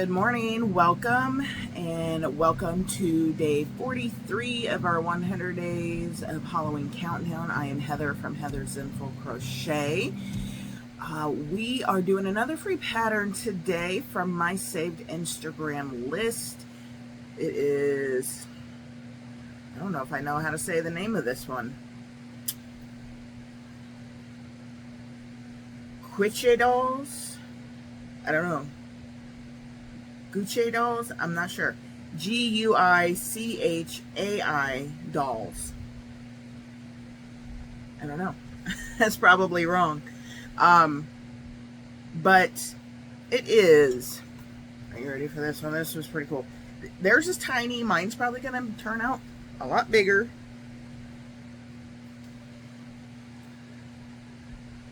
Good morning, welcome to day 43 of our 100 days of Halloween countdown. I am Heather from Heather's Zenful Crochet. We are doing another free pattern today from my saved Instagram list. It is, I don't know if I know how to say the name of this one. Crochet dolls? I don't know. Gucci dolls? I'm not sure. Guichai dolls. I don't know. That's probably wrong. But it is. Are you ready for this one? This was pretty cool. Theirs is tiny. Mine's probably going to turn out a lot bigger.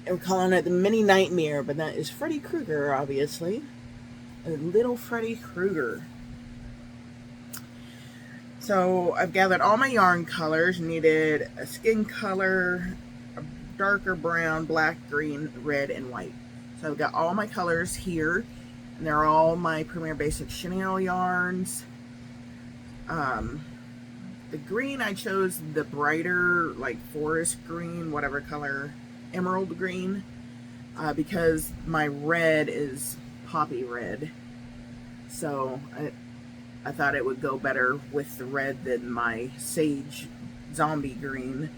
And we're calling it the Mini Nightmare, but that is Freddy Krueger, obviously. A little Freddy Krueger. So I've gathered all my yarn colors. Needed a skin color, a darker brown, black, green, red, and white. So I've got all my colors here, and they're all my Premier Basic chenille yarns. The green, I chose the brighter, like forest green, whatever color, emerald green, because my red is poppy red, so I thought it would go better with the red than my sage zombie green.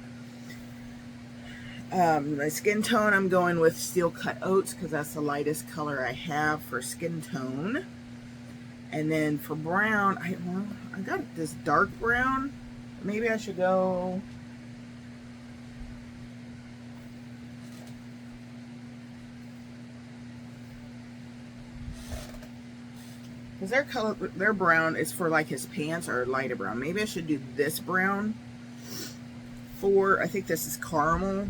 My skin tone, I'm going with steel cut oats because that's the lightest color I have for skin tone. And then for brown, I got this dark brown. Maybe I should go because their brown is for like his pants or lighter brown. Maybe I should do this brown for, I think this is caramel.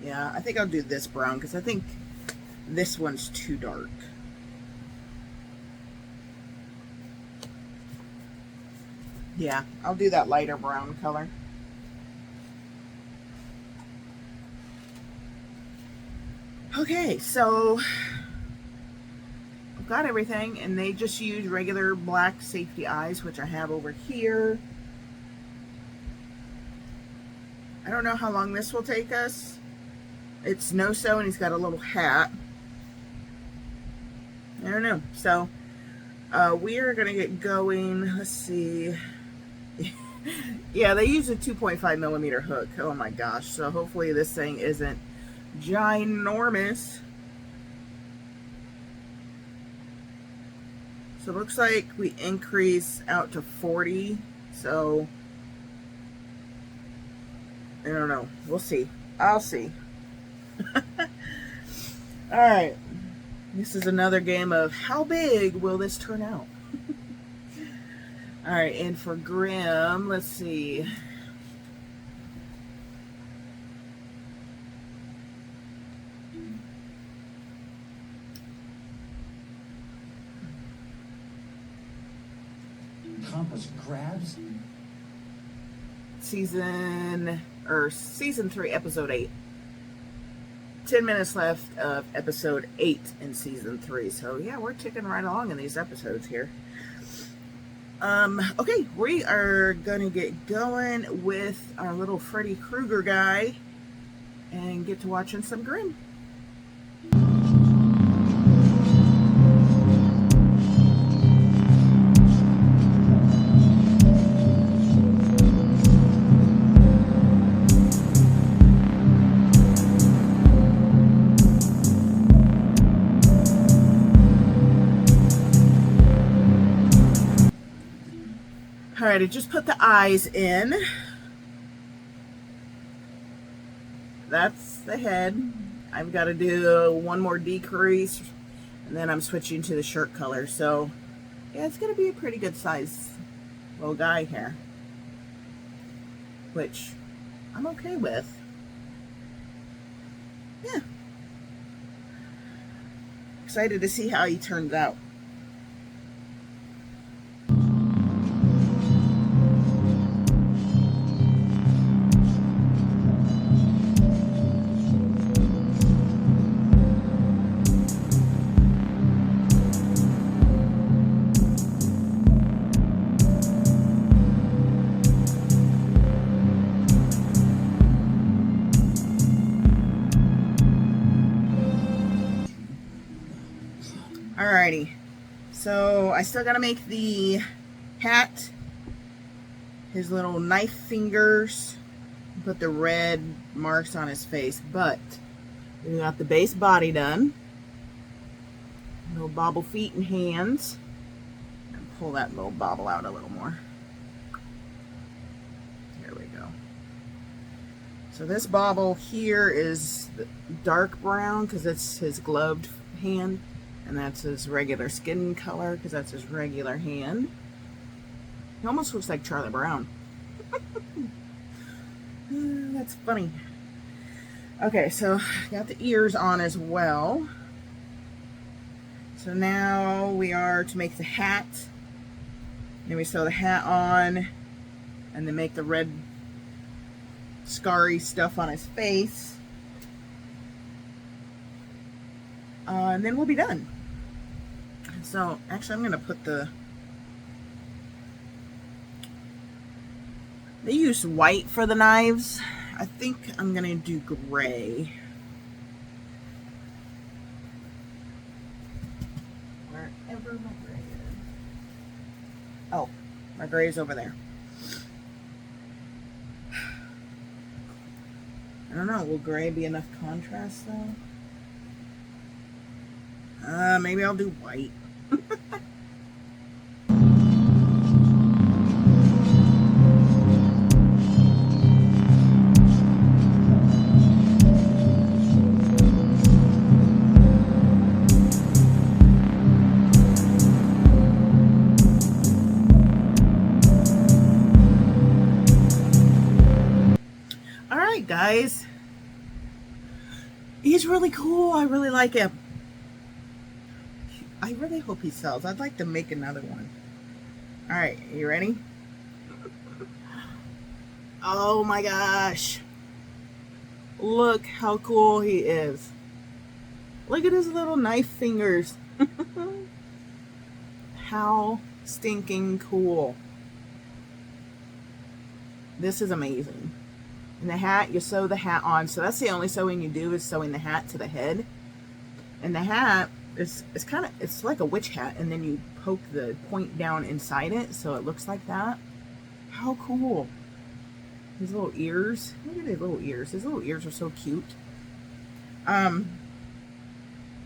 Yeah, I think I'll do this brown because I think this one's too dark. Yeah, I'll do that lighter brown color. Okay, so I've got everything, and they just use regular black safety eyes, which I have over here. I don't know how long this will take us. It's no-sew, and he's got a little hat. I don't know. So we are going to get going. Let's see. Yeah, they use a 2.5 millimeter hook. Oh my gosh. So hopefully this thing isn't ginormous. So it looks like we increase out to 40. So I don't know. We'll see. I'll see. Alright. This is another game of how big will this turn out? Alright, and for Grimm, let's see. Compass grabs. Season 3, episode 8. 10 minutes left of episode 8 in season 3. So yeah, we're ticking right along in these episodes here. Okay, we are gonna get going with our little Freddy Krueger guy and get to watching some Grimm. Alright, I just put the eyes in. That's the head. I've got to do one more decrease, and then I'm switching to the shirt color. So, yeah, it's going to be a pretty good size little guy here, which I'm okay with. Yeah. Excited to see how he turns out. Alrighty, so I still gotta make the hat, his little knife fingers, put the red marks on his face, but we got the base body done. Little bobble feet and hands. And pull that little bobble out a little more. There we go. So this bobble here is dark brown because it's his gloved hand, and that's his regular skin color because that's his regular hand. He almost looks like Charlie Brown. That's funny. Okay, so got the ears on as well. So now we are to make the hat. Then we sew the hat on and then make the red scarry stuff on his face. And then we'll be done. So actually I'm going to put they use white for the knives. I think I'm going to do gray. Wherever my gray is. Oh, my gray is over there. I don't know, will gray be enough contrast though? Maybe I'll do white. Guys, he's really cool. I really like him. I really hope he sells. I'd like to make another one. Alright, you ready? Oh my gosh. Look how cool he is. Look at his little knife fingers. How stinking cool. This is amazing. And the hat, you sew the hat on. So that's the only sewing you do, is sewing the hat to the head. And the hat is it's like a witch hat, and then you poke the point down inside it so it looks like that. How cool. His little ears. Look at his little ears. His little ears are so cute. I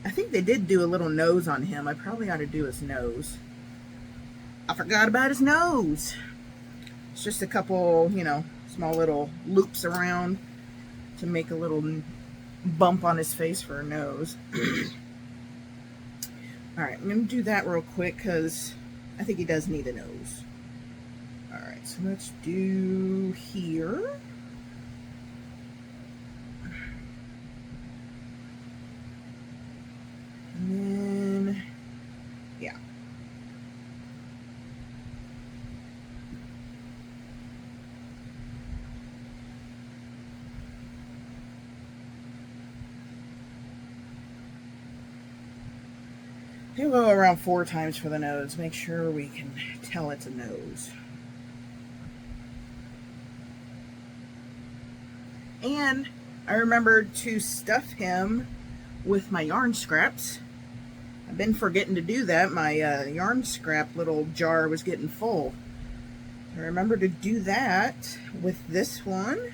think they did do a little nose on him. I probably ought to do his nose. I forgot about his nose. It's just a couple, you know, small little loops around to make a little bump on his face for a nose. Alright, I'm going to do that real quick because I think he does need a nose. Alright, so let's do here. And then, yeah. He'll go around 4 times for the nose. Make sure we can tell it's a nose. And I remembered to stuff him with my yarn scraps. I've been forgetting to do that. My yarn scrap little jar was getting full. I remember to do that with this one.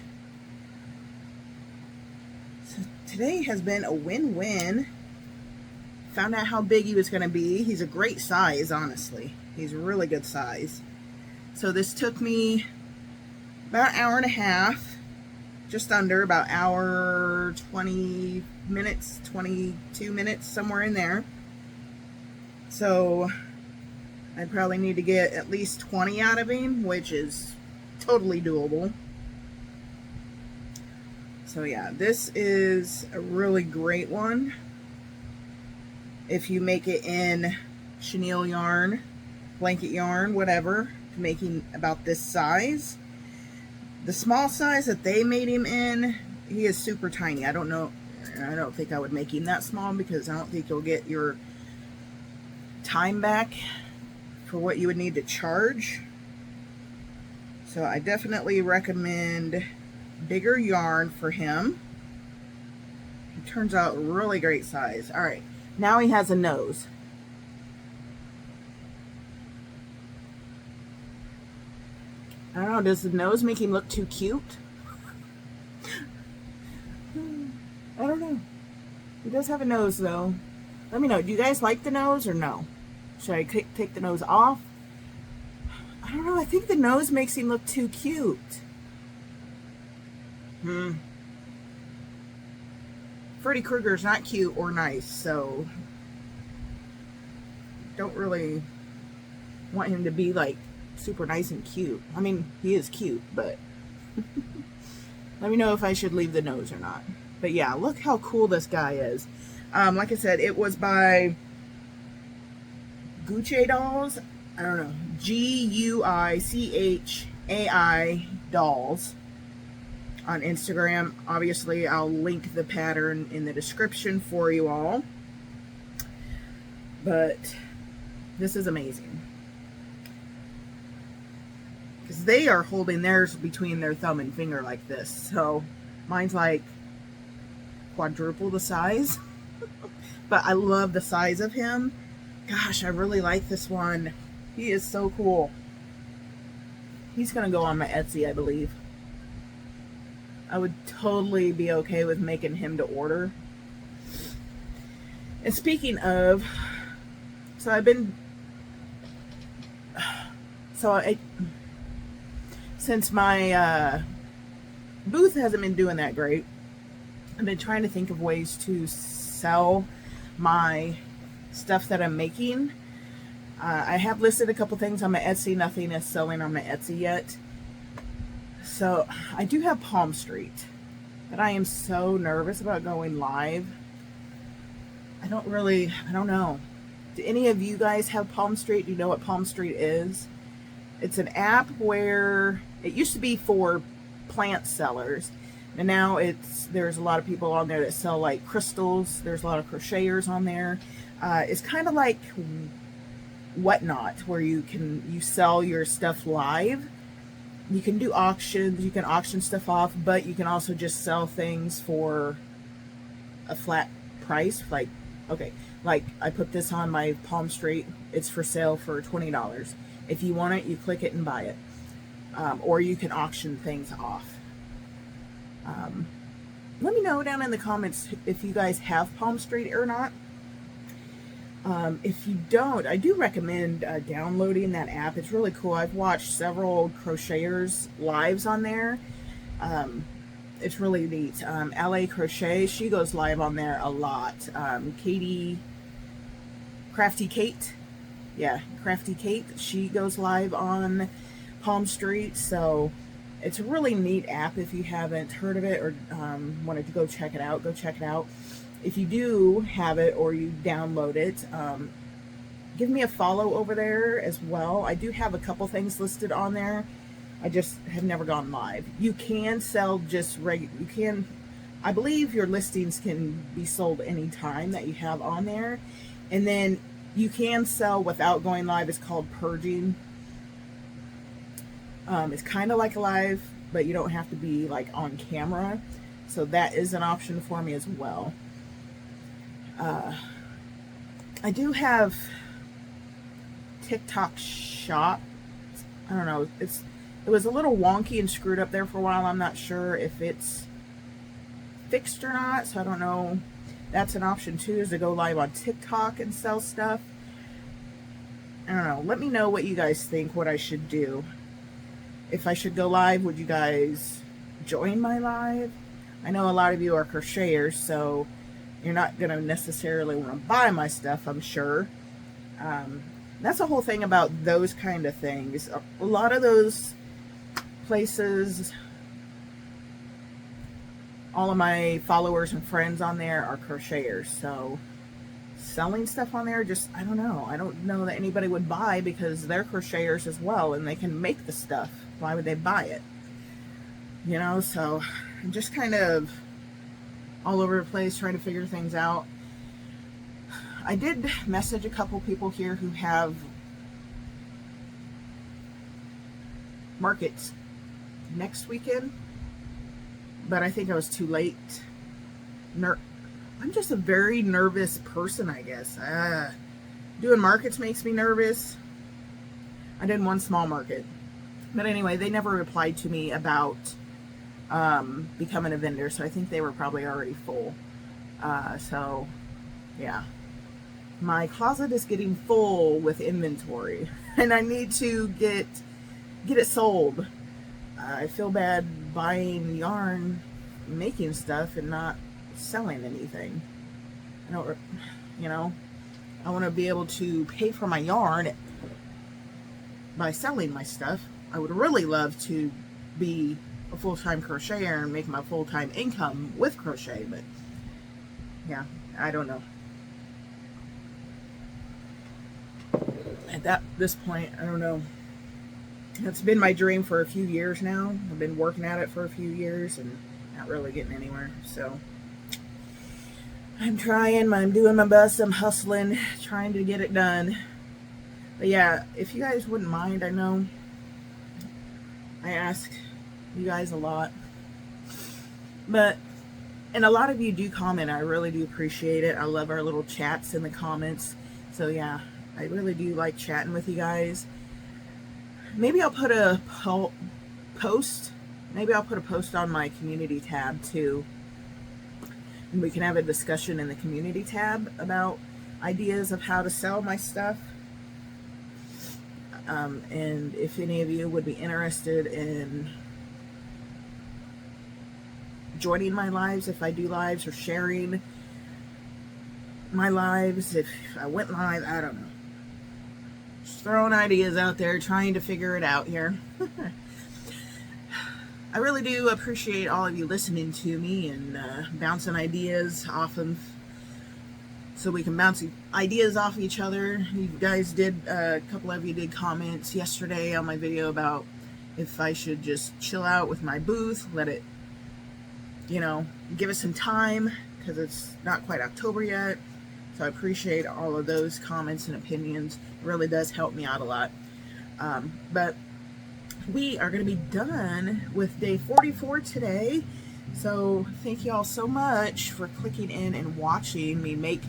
So today has been a win-win. Found out how big he was going to be. He's a great size, honestly. He's a really good size. So this took me about an hour and a half. Just under, about hour 20 minutes, 22 minutes, somewhere in there. So I probably need to get at least 20 out of him, which is totally doable. So yeah, this is a really great one. If you make it in chenille yarn, blanket yarn, whatever, making about this size. The small size that they made him in, he is super tiny. I don't know, I don't think I would make him that small because I don't think you'll get your time back for what you would need to charge. So I definitely recommend bigger yarn for him. He turns out really great size. Alright, now he has a nose. know, does the nose make him look too cute? I don't know. He does have a nose though. Let me know. Do you guys like the nose or no? Should I take the nose off? I don't know. I think the nose makes him look too cute. Freddy Krueger's not cute or nice, so don't really want him to be like super nice and cute. I mean, he is cute, but let me know if I should leave the nose or not. But yeah, look how cool this guy is. Like I said, it was by Gucci Dolls. I don't know. Guichai Dolls on Instagram. Obviously, I'll link the pattern in the description for you all. But this is amazing. Because they are holding theirs between their thumb and finger like this. So mine's like quadruple the size. But I love the size of him. Gosh, I really like this one. He is so cool. He's going to go on my Etsy, I believe. I would totally be okay with making him to order. And speaking of, since my booth hasn't been doing that great, I've been trying to think of ways to sell my stuff that I'm making. I have listed a couple things on my Etsy. Nothing is selling on my Etsy yet. So I do have Palm Street, but I am so nervous about going live. I don't know. Do any of you guys have Palm Street? Do you know what Palm Street is? It's an app where it used to be for plant sellers, and now there's a lot of people on there that sell like crystals. There's a lot of crocheters on there. It's kind of like Whatnot, where you sell your stuff live. You can do auctions, you can auction stuff off, but you can also just sell things for a flat price. Like, okay, like I put this on my Palm Street, it's for sale for $20. If you want it, you click it and buy it. Or you can auction things off. Let me know down in the comments if you guys have Palm Street or not. If you don't, I do recommend downloading that app. It's really cool. I've watched several crocheters lives on there. It's really neat. LA Crochet, she goes live on there a lot. Crafty Kate, she goes live on Palm Street. So it's a really neat app. If you haven't heard of it or wanted to go check it out, go check it out. If you do have it or you download it, give me a follow over there as well. I do have a couple things listed on there. I just have never gone live. You can sell just I believe your listings can be sold anytime that you have on there. And then you can sell without going live. It's called purging. It's kind of like a live, but you don't have to be like on camera. So that is an option for me as well. I do have TikTok Shop. I don't know. It was a little wonky and screwed up there for a while. I'm not sure if it's fixed or not. So I don't know. That's an option too, is to go live on TikTok and sell stuff. I don't know. Let me know what you guys think, what I should do. If I should go live, would you guys join my live? I know a lot of you are crocheters, so you're not going to necessarily want to buy my stuff, I'm sure. That's the whole thing about those kind of things. A lot of those places, all of my followers and friends on there are crocheters. So selling stuff on there, just, I don't know. I don't know that anybody would buy because they're crocheters as well and they can make the stuff. Why would they buy it? You know, so I'm just kind of all over the place trying to figure things out. I did message a couple people here who have markets next weekend, but I think I was too late. I'm just a very nervous person, I guess. Doing markets makes me nervous. I did one small market. But anyway, they never replied to me about becoming a vendor, so I think they were probably already full. So yeah, my closet is getting full with inventory, and I need to get it sold. I feel bad buying yarn, making stuff, and not selling anything. I don't, you know, I want to be able to pay for my yarn by selling my stuff. I would really love to be a full-time crocheter and make my full-time income with crochet, but yeah, I don't know. At this point, I don't know. It's been my dream for a few years now. I've been working at it for a few years and not really getting anywhere. So I'm trying, I'm doing my best, I'm hustling, trying to get it done. But yeah, if you guys wouldn't mind, I know I ask you guys a lot, and a lot of you do comment. I really do appreciate it. I love our little chats in the comments. So yeah, I really do like chatting with you guys. Maybe I'll put a post. Maybe I'll put a post on my community tab too, and we can have a discussion in the community tab about ideas of how to sell my stuff. And if any of you would be interested in joining my lives, if I do lives, or sharing my lives, if I went live, I don't know. Just throwing ideas out there, trying to figure it out here. I really do appreciate all of you listening to me and bouncing ideas off of, so we can bounce ideas off each other. You guys did, a couple of you did comments yesterday on my video about if I should just chill out with my booth, let it, give it some time, because it's not quite October yet. So I appreciate all of those comments and opinions. It really does help me out a lot. But we are going to be done with day 44 today. So thank you all so much for clicking in and watching me make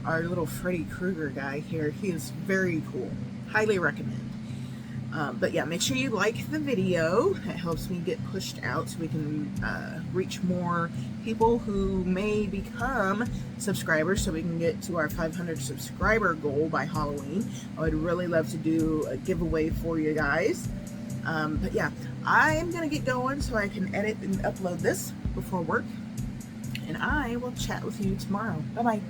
our little Freddy Krueger guy here. He is very cool. Highly recommend. But yeah, make sure you like the video. It helps me get pushed out so we can reach more people who may become subscribers, so we can get to our 500 subscriber goal by Halloween. I would really love to do a giveaway for you guys. But yeah, I am going to get going so I can edit and upload this before work. And I will chat with you tomorrow. Bye-bye.